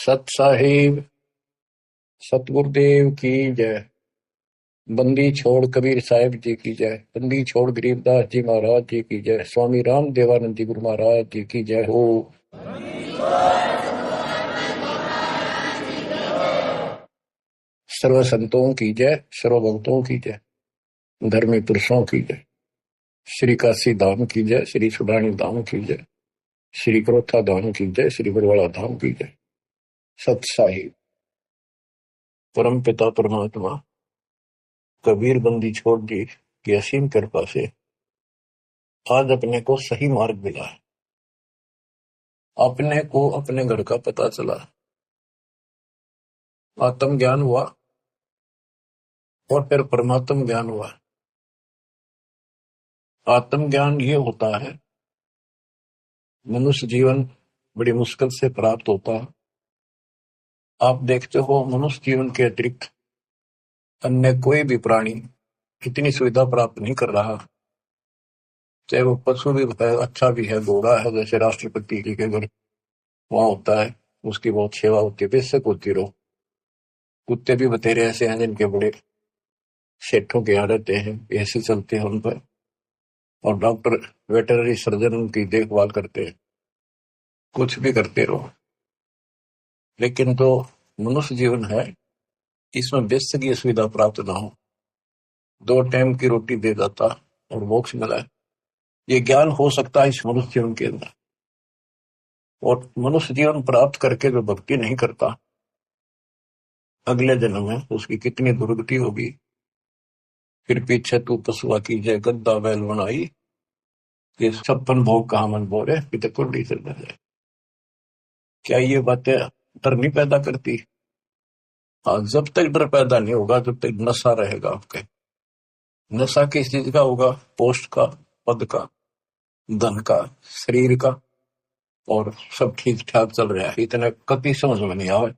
सत साहिब सतगुरुदेव की जय। बंदी छोड़ कबीर साहिब जी की जय। बंदी छोड़ गरीबदास जी महाराज जी की जय। स्वामी राम देवानंद जी गुरु महाराज जी की जय हो। सर्व संतों की जय, सर्व भक्तों की जय, धर्मी पुरुषों की जय। श्री काशी धाम की जय, श्री सुडानी धाम की जय, श्री क्रोथा धाम की जय, श्री बरवाड़ा धाम की जय। सत साहिब परम पिता परमात्मा कबीर बंदी छोड़ जी की असीम कृपा से आज अपने को सही मार्ग मिला है। अपने को अपने घर का पता चला, आत्म ज्ञान हुआ और फिर परमात्म ज्ञान हुआ। आत्म ज्ञान ये होता है, मनुष्य जीवन बड़ी मुश्किल से प्राप्त होता है। आप देखते हो मनुष्य जीवन के अतिरिक्त अन्य कोई भी प्राणी इतनी सुविधा प्राप्त नहीं कर रहा। चाहे वो पशु भी है, अच्छा भी है, घोड़ा है, जैसे राष्ट्रपति जी के घर वहां होता है, उसकी बहुत सेवा होती है, बेशक होती रहो। कुत्ते भी बतेरे ऐसे हैं जिनके बड़े सेठों के यहाँ रहते हैं, ऐसे चलते हैं उन पर, और डॉक्टर वेटरनरी सर्जन उनकी देखभाल करते हैं। कुछ भी करते रहो, लेकिन तो मनुष्य जीवन है, इसमें बेशक ये सुविधा प्राप्त ना हो, 2 टाइम की रोटी दे देता और मोक्ष मिला है, ये ज्ञान हो सकता है इस मनुष्य जीवन के अंदर। और मनुष्य जीवन प्राप्त करके जो भक्ति नहीं करता, अगले जन्म में उसकी कितनी दुर्गति होगी। फिर पीछे तू पशुआ की जय गद्दा बैल बनाई, ये 56 भोग कहा मन बोले पिता कुंडी चल जाए। क्या ये बातें डर नहीं पैदा करती? हाँ, जब तक डर पैदा नहीं होगा जब तक नशा रहेगा आपके। नशा किस चीज का होगा? पोस्ट का, पद का, धन का, शरीर का, और सब ठीक ठाक चल रहा है। इतना कति समझ में नहीं आवे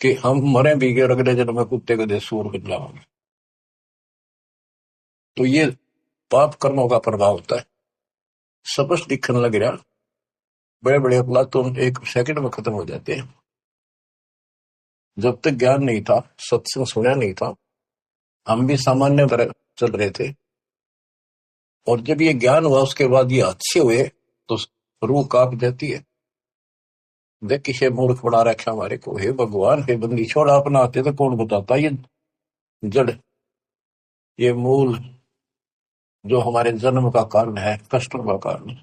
कि हम मरे भी गए, अगले जन्म में कुत्ते गधे सूर बन जाओगे। तो ये पाप कर्मों का प्रभाव होता है। स्पष्ट दिखने लग रहा, बड़े बड़े अपराध तो 1 सेकंड में खत्म हो जाते हैं। जब तक ज्ञान नहीं था, सत्संग सुना नहीं था, हम भी सामान्य तरह चल रहे थे, और जब ये ज्ञान हुआ उसके बाद ये अच्छे हुए तो रूह कांप जाती है। देख किसे मूर्ख बना रखा हमारे को, हे भगवान, हे बंदी छोड़, अपना आते तो कौन बताता। ये जड़, ये मूल जो हमारे जन्म का कारण है, कष्टों का कारण।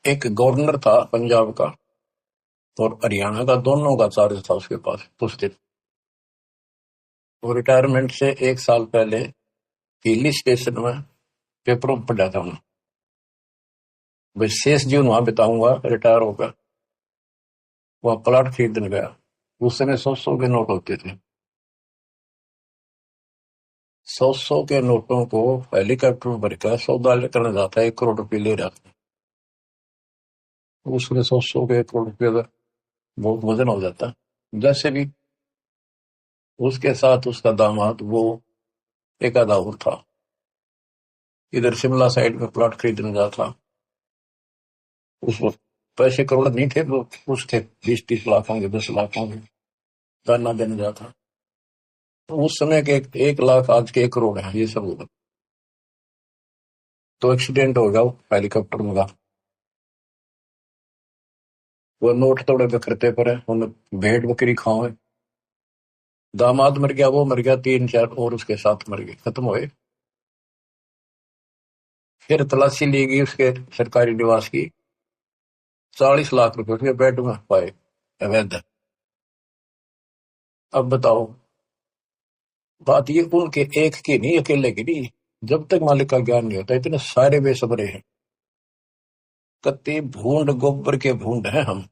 एक गवर्नर था पंजाब का और हरियाणा का, दोनों का चार्ज था उसके पास उस दिन। वो रिटायरमेंट से 1 साल पहले हिली स्टेशन में पेपरों में पढ़ा था मैं, भाई शेष जीवन वहां बिताऊंगा रिटायर होकर। वहां प्लाट खरीदने गया, उस समय 100 के नोट होते थे। 100 के नोटों को हेलीकॉप्टर में भरकर सौदा करने जाता है, 1 करोड़ रुपये ले रहा था। उसमें 100 के 1 करोड़ रुपये का बहुत वजन हो जाता। जैसे भी उसके साथ उसका दामाद, वो एक आधा और था, इधर शिमला साइड में प्लॉट खरीदने जाता। उस वक्त पैसे करोड़ नहीं थे, वो कुछ थे, 20-30 लाख होंगे, 10 लाख होंगे, गन्ना देने जाता। तो उस समय के 1 लाख आज के 1 करोड़ है, ये सब होगा। तो एक्सीडेंट हो गया हेलीकॉप्टर में का। वो नोट तोड़े बिखरते पड़े, उन्हें भेड़ बकरी खाओ। दामाद मर गया, वो मर गया, 3-4 और उसके साथ मर गए, खत्म हुए। फिर तलाशी ली गई उसके सरकारी निवास की, 40 लाख रुपए उसके बेड में पाए अवैध। अब बताओ, बात ये उनके एक की नहीं, अकेले की नहीं। जब तक मालिक का ज्ञान नहीं होता, इतने सारे बेसबरे हैं, कत्ती भूंड गोबर के भूंड हैं हम।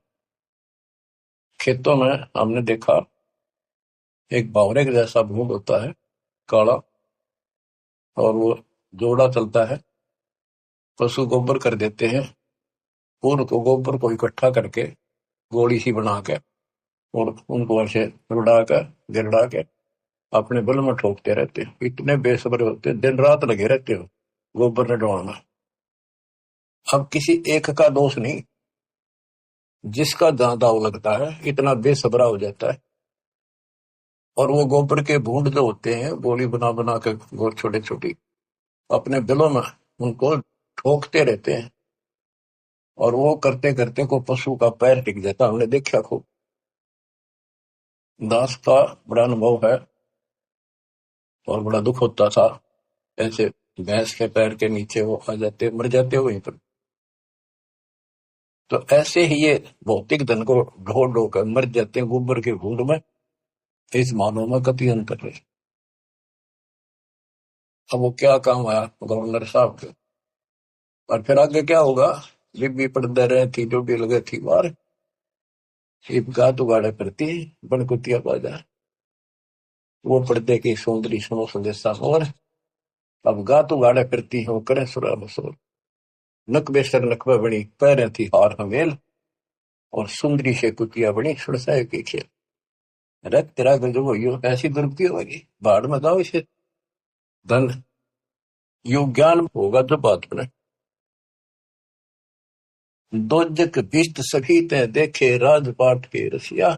खेतों में हमने देखा एक बावरे के जैसा भूंड होता है, काला, और वो जोड़ा चलता है। पशु गोबर कर देते हैं, उनको गोबर को इकट्ठा करके गोली सी बना के और उनको ऐसे रुड़ा कर गिरड़ा के अपने बल में ठोकते रहते हैं। इतने बेसब्र होते, दिन रात लगे रहते हो गोबर ने ढोना। अब किसी एक का दोष नहीं, जिसका जहां दाव लगता है इतना बेसब्रा हो जाता है, और वो गोबर के भूंड जो होते हैं गोली बना बना के गोल छोटे छोटी अपने बिलों में उनको ठोकते रहते हैं, और वो करते करते को पशु का पैर टिक जाता। हमने देखा खूब। दास का बड़ा अनुभव है और बड़ा दुख होता था। ऐसे भैंस के पैर के नीचे वो आ जाते, मर जाते वहीं पर। तो ऐसे ही ये भौतिक धन को ढो ढो कर मर जाते हैं गोबर के भूंड में। इस मानव में कति अंतर है। अब वो क्या काम आया गवर्नर साहब के, और फिर आगे क्या होगा। बीबी पड़दे रहे थी, ड्यूटी लगे थी बाहर, एक गात उगाड़े करती बनकुतिया बाजा, वो पर्दे की सौंदर्य सुनो संदेशा और अब गात उगाड़े फिरती हो करे सुरा बसोर, नकबे सर नकबे बनी पैरें थी हार हवेल, और सुंदरी से कुतिया बनी सुरसाए की खेल। रख तेरा गजब हो ऐसी दुर्गति होगी, बाढ़ में जाओ इसे धन यु ज्ञान होगा जो बात बने। दोजक भीष्ट सखी ते देखे राजपाट के रसिया,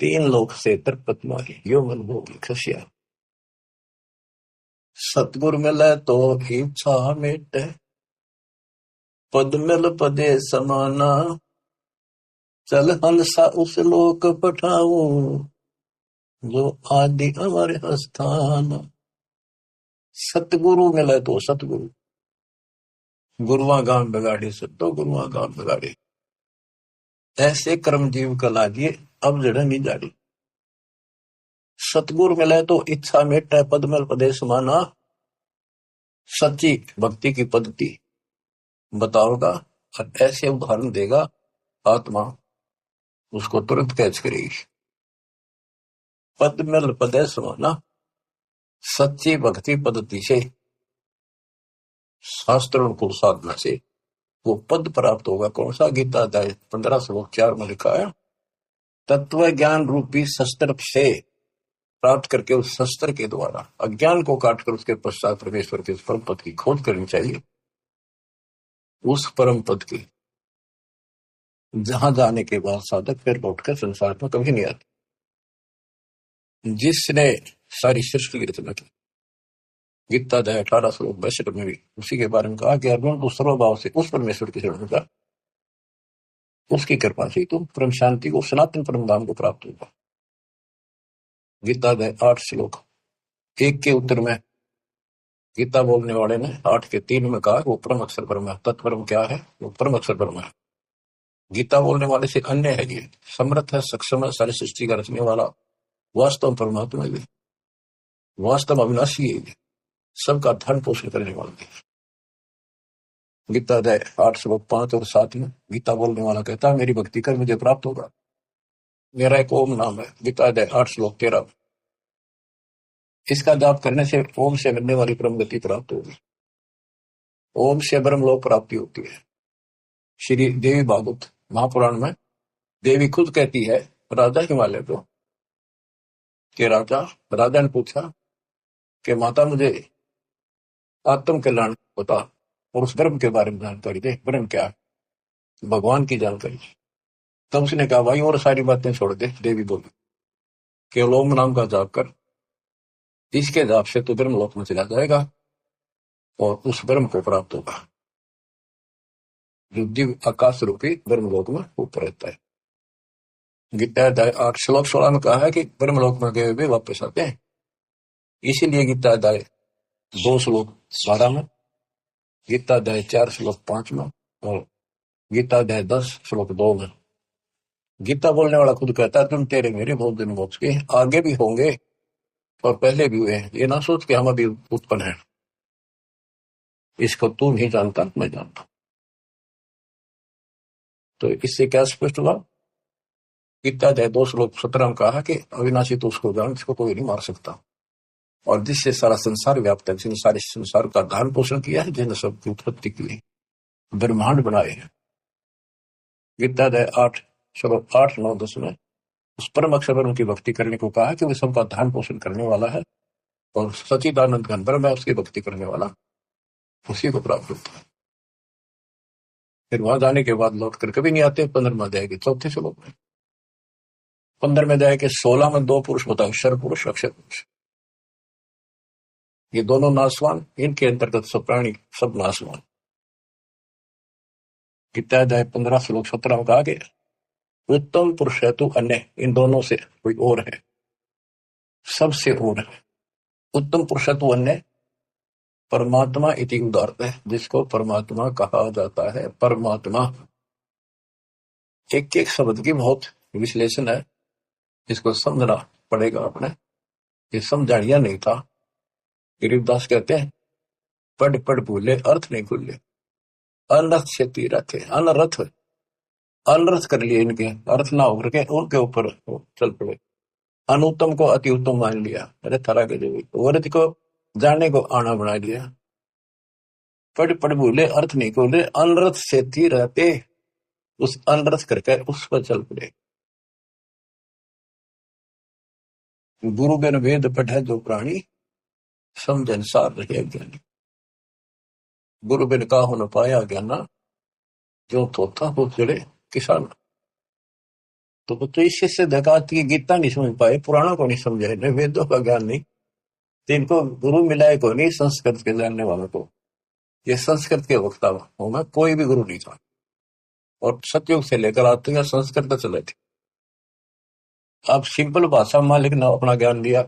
तीन लोक से तरपत मारी यो मन भोगी खसिया। सतगुर मिले तो इच्छा मेटे, पद मिल पदे समाना, चल हंसा उस लोक पठाऊं, जो आदि अमर स्थान। सतगुरु मिले तो सतगुरु, गुरुआ गांव बिगाड़ी सतो गुरुआ गांव बिगाड़ी, ऐसे कर्म जीव कला दिए अब जड़ नहीं जाड़ी। सतगुरु मिले तो इच्छा मेटे, पद मिल पदे समाना, सच्ची भक्ति की पद्धति बताओगा और ऐसे उदाहरण देगा, आत्मा उसको तुरंत कैच करेगी। पद मिल पदे समाना, सच्ची भक्ति पद्धति से, शास्त्रों को साधना से वो पद प्राप्त होगा। कौन सा? गीता अध्याय 15 श्लोक 4 में लिखा है, तत्व ज्ञान रूपी शस्त्र से प्राप्त करके उस शस्त्र के द्वारा अज्ञान को काटकर उसके पश्चात परमेश्वर के परम पद की खोज करनी चाहिए। उस परम पद की जहां जाने के बाद साधक फिर लौटकर संसार में कभी नहीं आता। जिसने सारी सृष्टि की रचना की, गीता अध्याय 18 श्लोक 62 में भी उसी के बारे में कहा कि अर्जुन को सर्वभाव से उस परमेश्वर की शरण का, उसकी कृपा से तुम परम शांति को, सनातन परम धाम को प्राप्त होगा। गीता अध्याय 8 श्लोक 1 के उत्तर में गीता बोलने वाले ने 8 के 3 में कहा वो परम अक्षर ब्रह्म है। तत्परम क्या है? वो परम अक्षर ब्रह्म है। गीता बोलने वाले से अन्य है, ये समर्थ है, सक्षम है, सारी सृष्टि का रचने वाला, वास्तव परमात्मा है, वास्तव अविनाशी है, सबका धन पोषण करने वाला है। गीता अध्याय 8 श्लोक 5 और 7 में गीता बोलने वाला कहता है मेरी भक्ति कर मुझे प्राप्त होगा, मेरा एक ओम नाम है। गीता अध्याय 8 श्लोक 13, इसका जाप करने से ओम से मिलने वाली परम गति प्राप्त होगी। ओम से ब्रह्म लोक प्राप्ति होती है। श्री देवी भागवत महापुराण में देवी खुद कहती है राजा हिमालय को कि राजा ने पूछा कि माता मुझे आत्म कल्याण बता और उस ब्रह्म के बारे में जानकारी दे, ब्रह्म क्या है, भगवान की जानकारी। तब उसने कहा भाई और सारी बातें छोड़ दे। देवी बोली केवल ओम नाम का जाप कर, इसके जाप से तो ब्रह्म लोक में चला जाएगा और उस ब्रह्म को प्राप्त होगा जो दिव्य आकाश रूपी ब्रह्म लोक में ऊपर रहता है। गीता अध्याय 8 श्लोक 16 में कहा है कि ब्रह्म लोक में गए हुए वापस आते हैं। इसीलिए गीता अध्याय 2 श्लोक 12 में, गीता अध्याय 4 श्लोक 5 में और गीता अध्याय 10 श्लोक 2 में गीता बोलने वाला खुद कहता है तुम तेरे मेरे बहुत दिन मोक्ष के आगे भी होंगे और पहले भी हुए हैं। ये ना सोच के हम अभी उत्पन्न हैं, इसको तू नहीं जानता, मैं जानता। तो इससे क्या स्पष्ट हुआ? गीता अध्याय 2 श्लोक 17 में कहा कि अविनाशी तो उसको जान जिसको कोई नहीं मार सकता, और जिससे सारा संसार व्याप्त है, जिसने सारे संसार का धारण पोषण किया है, जिसने सबकी उत्पत्ति की है, ब्रह्मांड बनाए हैं। गीता अध्याय 8 श्लोक 8, 9, 10 में उस परम अक्षर की भक्ति करने को कहा कि वो सबका धारण पोषण करने वाला है और सचिदानंद घन ब्रह्म है, उसकी भक्ति करने वाला उसी को प्राप्त होता है। फिर वहां जाने के बाद लौट कर कभी नहीं आते। 15 अध्याय के चौथे श्लोक में, 15 अध्याय के 16 में 2 पुरुष बताए, शर पुरुष अक्षर पुरुष। ये दोनों नासवान, इनके अंतर्गत सब प्राणी सब नासवान। गीता अध्याय 15 श्लोक 17 में कहा गया, उत्तम पुरुष है तू अन्य, इन दोनों से कोई और है, सबसे और है। उत्तम पुरुष है तू अन्य, परमात्मा इति उदारता है, जिसको परमात्मा कहा जाता है। परमात्मा, एक एक शब्द की बहुत विश्लेषण है, इसको समझना पड़ेगा अपने। ये समझाड़िया नहीं था। गरीबदास कहते हैं, पढ़ पढ़ भूले अर्थ नहीं भूले, अनर्थ से तीरथ है। अनर्थ अनर्थ कर लिए, इनके अर्थ ना होकर के उनके ऊपर चल पड़े। अनुत्तम को अति उत्तम मान लिया, अरे थरा के जो वर्थ को जानने को आना बना लिया। पढ़ पढ़ भूले अर्थ नहीं भूले, अनर्थ से रहते, उस अनर्थ करके उस पर चल पड़े। गुरु बिन वेद पढ़े जो प्राणी, समझ अनुसार रहे ज्ञानी। गुरु बिन का हो न पाया ज्ञाना, जो तोता हो चढ़े किसान। तो इससे से धकात की गीता नहीं समझ पाए, पुराणों को नहीं समझे, न वेदों का ज्ञान नहीं, तो इनको गुरु मिलाए को नहीं, संस्कृत के जानने वालों को। ये संस्कृत के वक्ता होगा, कोई भी गुरु नहीं था। और सतयुग से लेकर आज तक संस्कृत चले थे। अब सिंपल भाषा मालिक ने अपना ज्ञान दिया,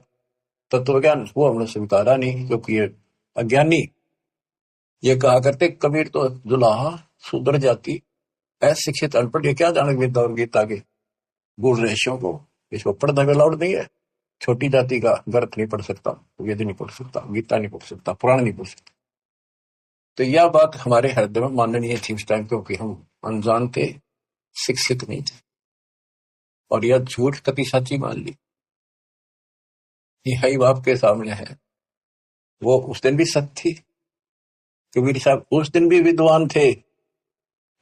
तत्व ज्ञान वो हमने स्वीकारा नहीं, क्योंकि ये अज्ञानी। ये कहा करते कबीर तो दुल्हा सुधर जाती, अशिक्षित अनपढ़, ये क्या जाने विद्या और गीता के गुण रेशों को। इसको पढ़ना भी अलाउड नहीं है। छोटी जाति का ग्रंथ नहीं पढ़ सकता, वेद नहीं पढ़ सकता, गीता नहीं पढ़ सकता, पुराण नहीं पढ़ सकता। तो यह बात हमारे हृदय में माननीय थी उस टाइम, क्योंकि हम अनजान थे, शिक्षित नहीं थे, और यह झूठ कति सच्ची मान ली। यही बाप के सामने है। वो उस दिन भी सत्य थी। कबीर साहब उस दिन भी विद्वान थे।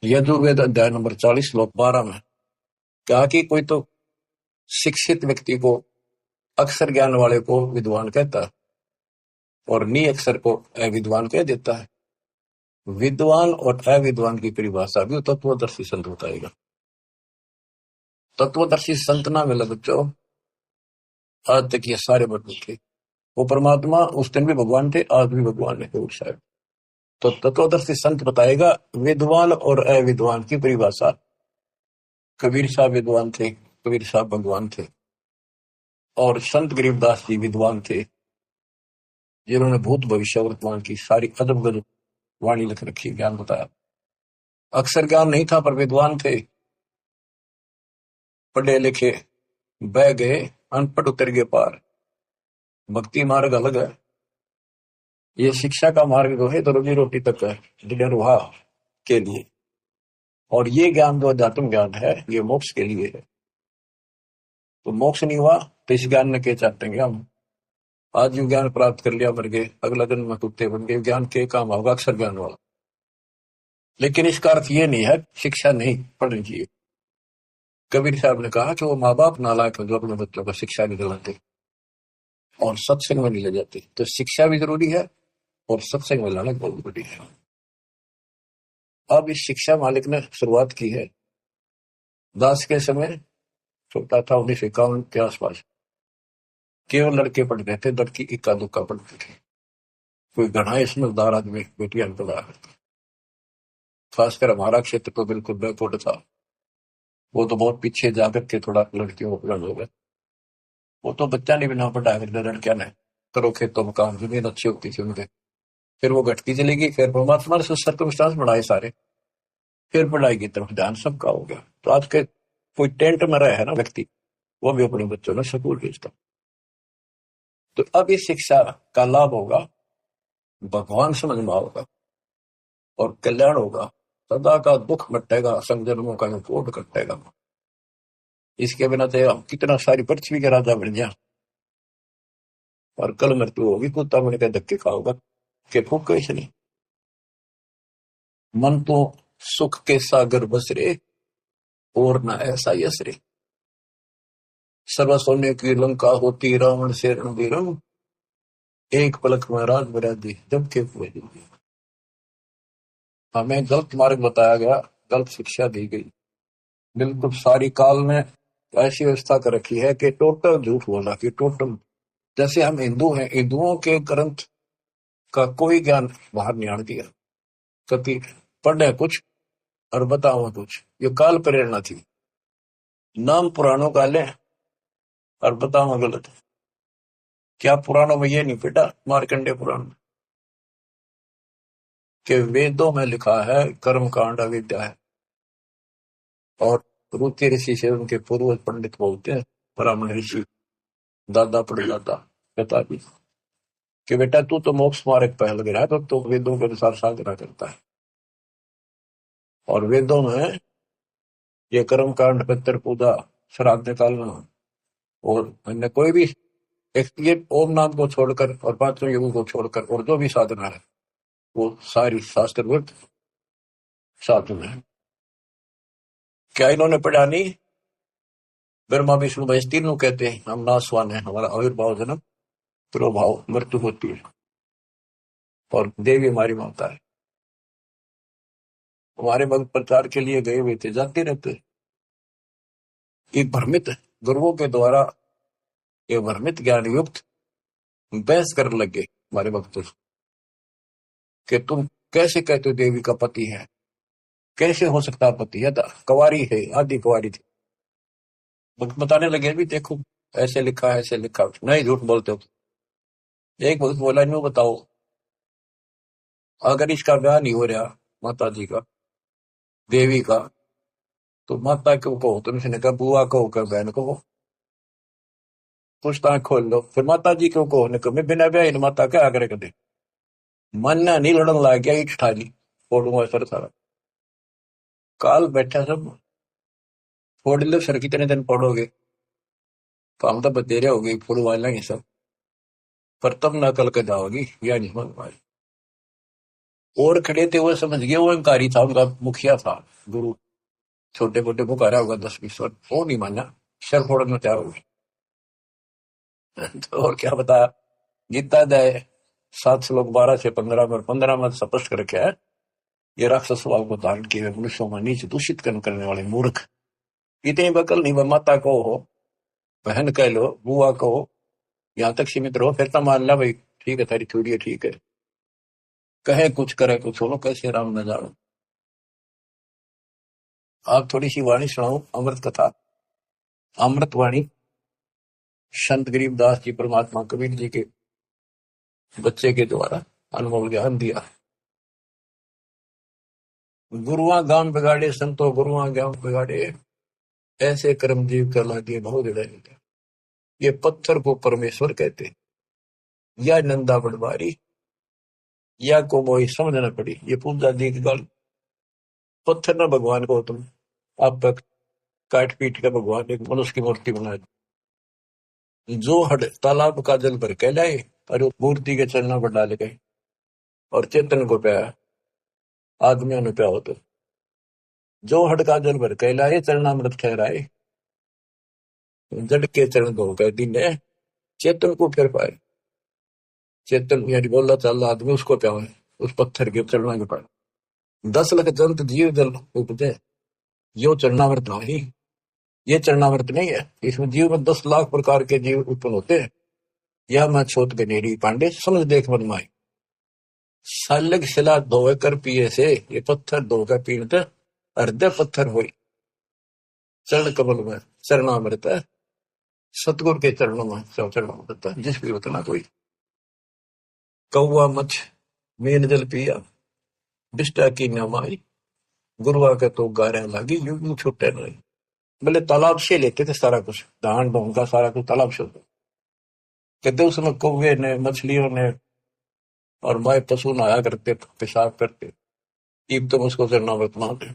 यजुर्वेद अध्याय नंबर 40 श्लोक 12 में कहा कि कोई तो शिक्षित व्यक्ति को, अक्षर ज्ञान वाले को विद्वान कहता है, और नी अक्षर को अविद्वान कह देता है। विद्वान और अविद्वान की परिभाषा भी तत्वदर्शी संत बताएगा। तत्वदर्शी संत ना मिला बच्चों, आज तक ये सारे बदल थे। वो परमात्मा उस दिन भी भगवान थे, आज भी भगवान है शायद। तो तत्वदर्शी संत बताएगा विद्वान और अविद्वान की परिभाषा। कबीर साहब विद्वान थे, कबीर साहब भगवान थे, और संत गरीबदास जी विद्वान थे, जिन्होंने भूत भविष्य वर्तमान की सारी अदब गजब वाणी लिख रखी, ज्ञान बताया। अक्षर ज्ञान नहीं था पर विद्वान थे। पढ़े लिखे बह गए, अनपढ़ उतर गए पार। भक्ति मार्ग अलग है, ये शिक्षा का मार्ग जो है तो रोजी रोटी तक है, निर्वाह के लिए। और ये ज्ञान जो अध्यात्म ज्ञान है, ये मोक्ष के लिए है। तो मोक्ष नहीं हुआ तो इस ज्ञान में क्या चाहते हैं हम? आज जो ज्ञान प्राप्त कर लिया, मर गए, अगला जन्म में कुत्ते बन गए, ज्ञान के काम होगा अक्षर ज्ञान वाला। लेकिन इसका अर्थ ये नहीं है शिक्षा नहीं पढ़नी चाहिए। कबीर साहब ने कहा कि वो माँ बाप नालायक जो अपने बच्चों को शिक्षा नहीं दिलाते और सत्संग में नहीं ले जाते। तो शिक्षा भी जरूरी है और सत्संग में लाना बहुत जरूरी है। अब इस शिक्षा मालिक ने शुरुआत की है। दास के समय छोटा था, 1951 के आसपास, केवल लड़के पढ़ते थे, लड़की इक्का दुक्का पढ़ते थे। कोई घना समझदार आदमी बेटियां पढ़ा करता। खासकर हमारा क्षेत्र तो बिल्कुल बैकवर्ड था। वो तो बहुत पीछे जाकर के थोड़ा लड़कियों को पढ़ा होगा। वो तो बच्चा नहीं बिना पढ़ा करते, लड़कियां ने करो खेतों में काम, जमीन अच्छी होती थी उनके। फिर वो घटती चलेगी, फिर परमात्मा ने सर्कमस्टांस बढ़ाए सारे, फिर पढ़ाई की तरफ ध्यान सबका हो गया। तो आज के कोई टेंट में रहे है ना व्यक्ति, वो भी अपने बच्चों ने स्कूल भेजता। तो अब इस शिक्षा का लाभ होगा, भगवान समझ में होगा और कल्याण होगा। सदा का दुख मटेगा, संजन्मों का कोट कटेगा। इसके बिना तो हम कितना सारी पृथ्वी के राजा बन गया, और कल मृत्यु होगी, कुत्ता बन के धक्के खाओगा के फूक कैसे नहीं। मन तो सुख के सागर बसरे, और न ऐसा यसरे। सर्व सोने की लंका होती रावण से रणधीरम, एक पलक में राज बरादी जब के हुए। हमें गलत मार्ग बताया गया, गलत शिक्षा दी गई। बिल्कुल सारी काल ने ऐसी व्यवस्था कर रखी है कि टोटल झूठ बोला, कि टोटल। जैसे हम हिंदू हैं, हिंदुओं के ग्रंथ का कोई ज्ञान बाहर नहीं आने दिया कभी। पढ़े कुछ और बताओ कुछ, ये काल प्रेरणा थी। नाम पुराणों का लें और बताओ गलत। क्या पुराणों में ये नहीं पिटा, मार्कंडे पुराण में, कि वेदों में लिखा है कर्म कांड अविद्या है। और रुचि ऋषि से उनके पूर्वज पंडित बोलते हैं, ब्राह्मण ऋषि, दादा परदादा, पिताजी, कि बेटा तू तो मोक्ष मार्ग पहल गिरा है, तो वेदों के अनुसार साधना करता है। और वेदों में ये कर्म कांड, पितृ पूजा, श्राद्ध निकालना, और अन्य कोई भी एक ये ओम नाम को छोड़कर और पांचों युगों को छोड़कर और जो भी साधना है, वो सारी शास्त्रवृत साधना है। क्या इन्होंने पढ़ा नहीं? ब्रह्मा विष्णु महेश तीनों कहते हैं हम नासवान है, हमारा आविर्भाव जन्म प्रभाव मृत्यु होती है, और देवी हमारी माता है। हमारे भक्त प्रचार के लिए गए हुए थे, जाते रहते। एक भ्रमित गुरुओं के द्वारा ये भ्रमित ज्ञान युक्त बहस करने लगे हमारे भक्तों से, कि तुम कैसे कहते हो देवी का पति है, कैसे हो सकता पति है? कुंवारी है, आधी कुंवारी थी। भक्त बताने लगे भी देखो ऐसे लिखा है, ऐसे लिखा, नहीं झूठ बोलते हो। एक भक्त बोला न्यू बताओ, अगर इसका ब्याह नहीं हो रहा माता जी का, देवी का, तो माता क्यों कहो? तुम इसने कहा बुआ कहो, क्या बहन कहो, पूछताछ खोल लो। फिर माता जी क्यों कहो? ने कहा मैं बिना ब्याह इन माता क्या आग्रह कर दे। मानना नहीं, लड़न लग गया, ईट ठा ली, फोड़ूंगा सर सारा। काल बैठा सब, फोड़ लो सर, कितने दिन फोड़ोगे? तो हम तो बतेरे हो गई, फोड़ वाला ही सब, पर तब न कल के जाओगी, या नहीं मन पाई। और खड़े थे वो, समझ गए वो अंकारी था, उनका मुखिया था गुरु, छोटे मोटे पुकारा होगा 10-20 वर्ष, वो नहीं माना, सर फोड़ने में तैयार हो गए। तो और क्या बताया? गीता अध्याय 7 श्लोक 12 से 15 में, 15 में स्पष्ट कर रखा है, ये राक्षस स्वभाव को धारण किए हुए मनुष्यों में नीच दूषित कर्म करने वाले मूर्ख, इतनी बकल नहीं, माता को हो, बहन कह लो, बुआ को हो, यहाँ तक सीमित रहो, फिर तो मान ला भाई ठीक है, तेरी थोड़ी है, ठीक है। कहे कुछ करे कुछ, हो कैसे राम न जानो। आप थोड़ी सी वाणी सुनाओ, अमृत कथा, अमृत वाणी, संत गरीबदास जी परमात्मा कबीर जी के बच्चे के द्वारा अनुभव ज्ञान दिया। गुरुआ गांव बिगाड़े संतो, गुरुआ गांव बिगाड़े, ऐसे कर्म जीव करला दिए बहुत जड़े। ये पत्थर को परमेश्वर कहते, या नंदा बड़वारी, या को मोही समझना पड़ी, ये पूजा दी की गल। पत्थर ना भगवान को तुम आप तक काट पीट कर भगवान एक मनुष्य की मूर्ति बना दी। जो हड तालाब का जल भर के लाए और वो मूर्ति के चरणों पर डाल गए, और चेतन को पाया, आदमियों ने पाया होते। जो हड का जल भर के लाए, चरणामृत ठहराए, जड़ के चरण धो गए दीने, चेतन को फिर पाए। चेतन यानी बोला चल आदमी, उसको प्याओ है, उस पत्थर के चरणों के पाए। 10 लाख जंत जीव जल उपजे, यो चरणामृत नहीं। ये चरणामृत नहीं है, इसमें जीव में 10 लाख प्रकार के जीव उत्पन्न होते हैं। यह मैं छोट गनेरी पांडे, समझ देख मन माई। सालग शिला धोए कर पिए से, ये पत्थर धोकर पीते हृदय पत्थर हुई। चरण कमल में चरणामृत है, सतगुरु के चरणों में चरणामृत है, जिस भी उतना कोई। कौआ मछ मेन जल पिया, बिष्टा की न माई, गुरुआ के तो गारे लगी, यूं छुट्टे नहीं। बोले तालाब से लेते थे सारा कुछ, धान ढोंग का सारा कुछ तालाब से होता। कहते उसमें कौवे ने, मछलियों ने और माए पशु नहाया करते, पेशाब करते, ईब तुम उसको चरणामृत मानते।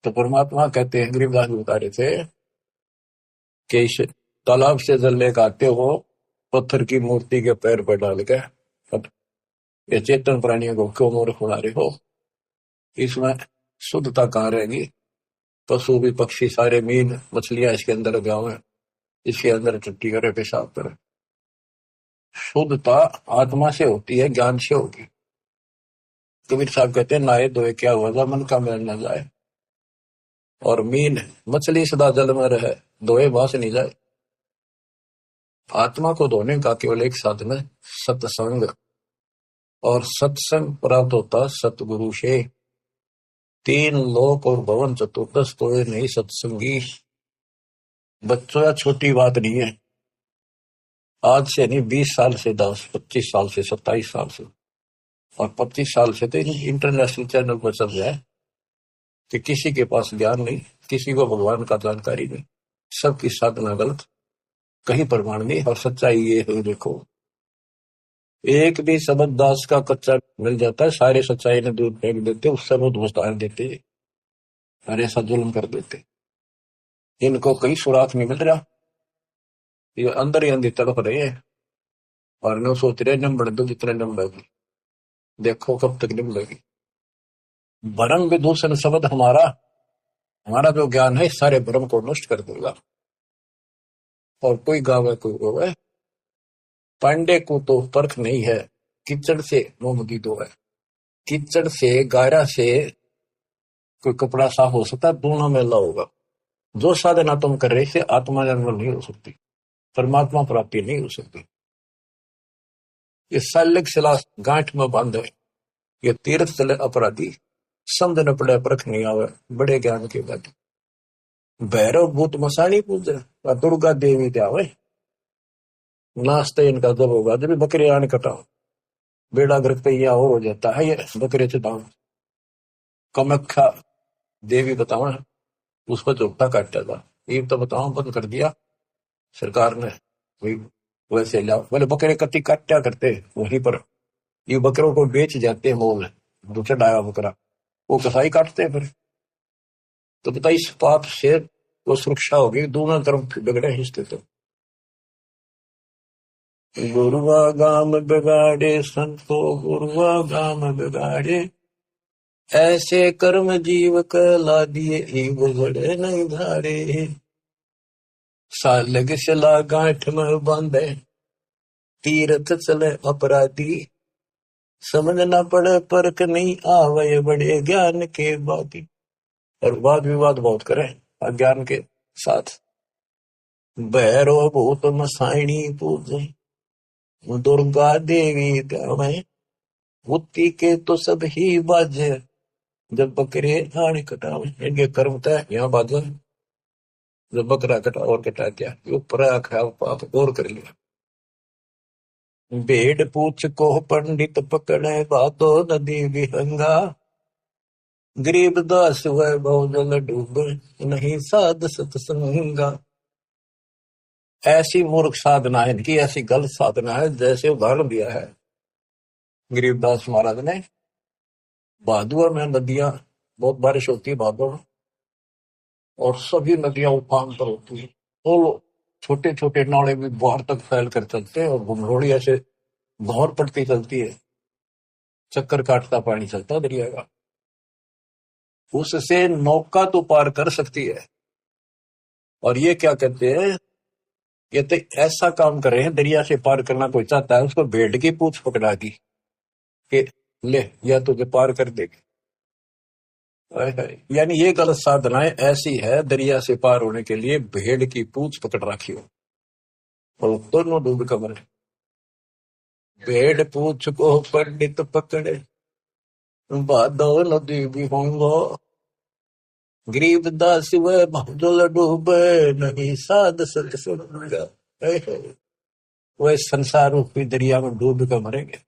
तो परमात्मा कहते हैं, गरीबदास बता रहे थे कि इस तालाब से जल लेकर आते हो, पत्थर की मूर्ति के पैर पर डाल के, अब ये चेतन प्राणियों को क्यों मूर्ख बना रहे हो? इसमें शुद्धता कहाँ रहेगी? पशु भी, पक्षी सारे, मीन मछलियां इसके अंदर गाँव है, इसके अंदर टट्टी करे, पेशाब करे। शुद्धता आत्मा से होती है, ज्ञान से होगी। कबीर साहब कहते हैं नहाए धोए क्या हुआ, मन का मैल न जाए। और मीन मछली सदा जल में रहे, धोए बास नहीं जाए। आत्मा को धोने का केवल एक साधन है, सत्संग। और सत्संग प्राप्त होता सतगुरु से। तीन लोक और भवन चतुर्दश तो नहीं सत्संगी। बच्चों या छोटी बात नहीं है। आज से नहीं, 20 साल से, 10 25 साल से, 27 साल से और 25 साल से तो इंटरनेशनल चैनल पर चल रहा है कि किसी के पास ज्ञान नहीं, किसी को भगवान का जानकारी नहीं, सबकी साधना गलत, कहीं प्रमाण नहीं। और सच्चाई ये है, देखो एक भी शब्द दास का कच्चा मिल जाता है, सारे सच्चाई ने दूर फेंक देते, उससे वो दोस्तान देते, और ऐसा जुल्म कर देते। इनको कहीं सुराख नहीं मिल रहा, ये अंदर ही अंदर तड़प रहे हैं और न सोच रहे न बढ़ दो जितने न बढ़ेगी, देखो कब तक नहीं बढ़ेगी। भरम विदूषण शब्द हमारा जो ज्ञान है सारे भ्रम को नष्ट कर देगा। और कोई गावे कोई रोवे, पांडे को तो परख नहीं है, कीचड़ से मोमदी दो है। कीचड़ से गायरा से कोई कपड़ा साफ हो सकता है, दोनों में अल्लाह होगा। जो साधना तुम कर रहे से आत्मा जन्म नहीं हो सकती, परमात्मा प्राप्ति नहीं हो सकती। ये सालिक सिला गांठ में बांध है, ये तीर्थ चले अपराधी, समझ न पड़े परख नहीं आवे, बड़े ज्ञान के बाद। भैरव भूत मसानी पूजे और दुर्गा देवी त्यावे, नाश्ते इनका जब होगा जब बकरे आने कटाओ, बेड़ा गर्क पे यह और हो जाता है। ये बकरे चटाओ, कमख्या देवी बताओ, उस पर चौथा काटा था, ये तो बताओ बंद कर दिया सरकार ने। वैसे लाओ बोले बकरे कति काटा करते वहीं पर, ये बकरों को बेच जाते हैं मोल, दूसरा डाया बकरा वो कसाई काटते हैं फिर। तो बताइए इस पाप से वो सुरक्षा होगी, दोनों तरफ बिगड़े हिस्से। तो गुरुआ गाम बिगाड़े संतो, गुरुआ गाम बिगाड़े, ऐसे कर्म जीव कला दिए ईव बड़े नहीं धारे। सालग सिला गांठ में बांधे, तीर्थ चले अपराधी, समझ न पड़े परख नहीं आवे, बड़े ज्ञान के बाती। और वाद विवाद बहुत करें अज्ञान के साथ। भैरो भूत मसाइणी पूजे, दुर्गा देवी गावे, बुद्धि के तो सब ही बाजे, जब बकरे आने कटावे। इनके कर्म तय यहाँ बाजे, जब बकरा कटा और कटा क्या ऊपर आखा पाप और कर लिया। भेड़ पूछ को पंडित पकड़े, बातो नदी विहंगा, गरीब दास हुए बहुजल डूबे, नहीं साध सत्संगा। ऐसी मूर्ख साधना है इनकी, ऐसी गलत साधना है। जैसे उदाहरण दिया है गरीबदास महाराज ने, भादुआ में नदियां बहुत बारिश होती है भादुआ, और सभी नदियां उफान पर होती है, तो छोटे छोटे नाले भी बाहर तक फैल कर चलते हैं और घुमरोड़ी ऐसे भौर पड़ती चलती है, चक्कर काटता पानी चलता दरिया का। उससे नौका तो पार कर सकती है। और ये क्या कहते हैं, ये तो ऐसा काम कर रहे हैं, दरिया से पार करना कोई चाहता है उसको भेड़ की पूंछ पकड़ा दी कि ले या तुझे पार कर देगी। यानी ये गलत साधनाएं ऐसी है, दरिया से पार होने के लिए भेड़ की पूंछ पकड़ रखी हो और दोनों डूब कमर। भेड़ पूंछ को पंडित पकड़े, बादो नदी भी होंगो, गरीब दास वह बहुजल डूबे, नहीं साध सत्संगा। वह संसार रूपी दरिया में डूब कर मरेंगे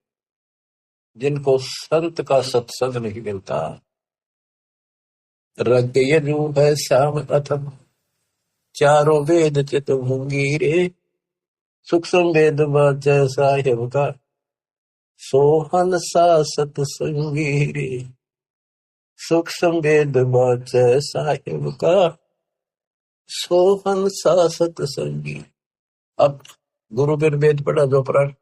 जिनको संत का सत्संग नहीं मिलता। रग यजु है श्याम अथम, चारों वेद चित मुंगीरे, सूक्ष्म वेद बाच साहिब का, सोहन सा सत्संगीरे। सूक्ष्म वेद बाच साहिब का, सोहन सा सत्संगी। अब गुरु बिन वेद पढ़ा जो प्राण,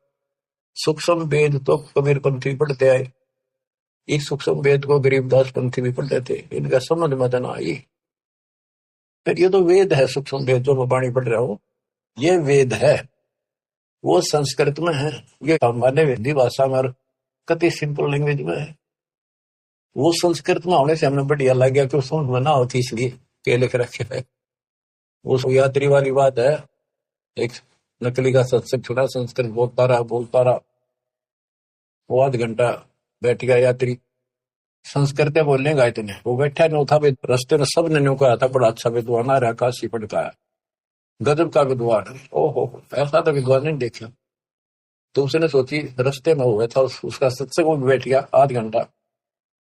सूक्ष्म वेद तो कबीर पंथी पढ़ते आए, इस सूक्ष्म वेद को गरीबदास पंथी भी पढ़ते थे, इनका समझ में न आई। फिर ये तो वेद है, सूक्ष्म वेद जो मैं वाणी पढ़ रहा हूं ये वेद है, वो संस्कृत में है, ये हमारे हिंदी भाषा में कति सिंपल लैंग्वेज में है। वो संस्कृत में होने से हमें बढ़िया लग गया कि वो समझ में ना होती, इसलिए के लिख रखे है। वो यात्री वाली बात है। एक नकली का सत्संग सुना, संस्कृत बोलता रहा। वो आध घंटा बैठ गया यात्री, संस्कृत में बोलने गए इतने, वो बैठा नहीं था भाई, रास्ते में सब ने न्यू कहा था बड़ा अच्छा विद्वान आ रहा, काशी पढ़ता है, गजब का विद्वान है। ओहो, ऐसा तो विद्वान नहीं देखा। तो उसने सोची, रास्ते में हुआ था उसका सत्संग, वो बैठ गया आध घंटा,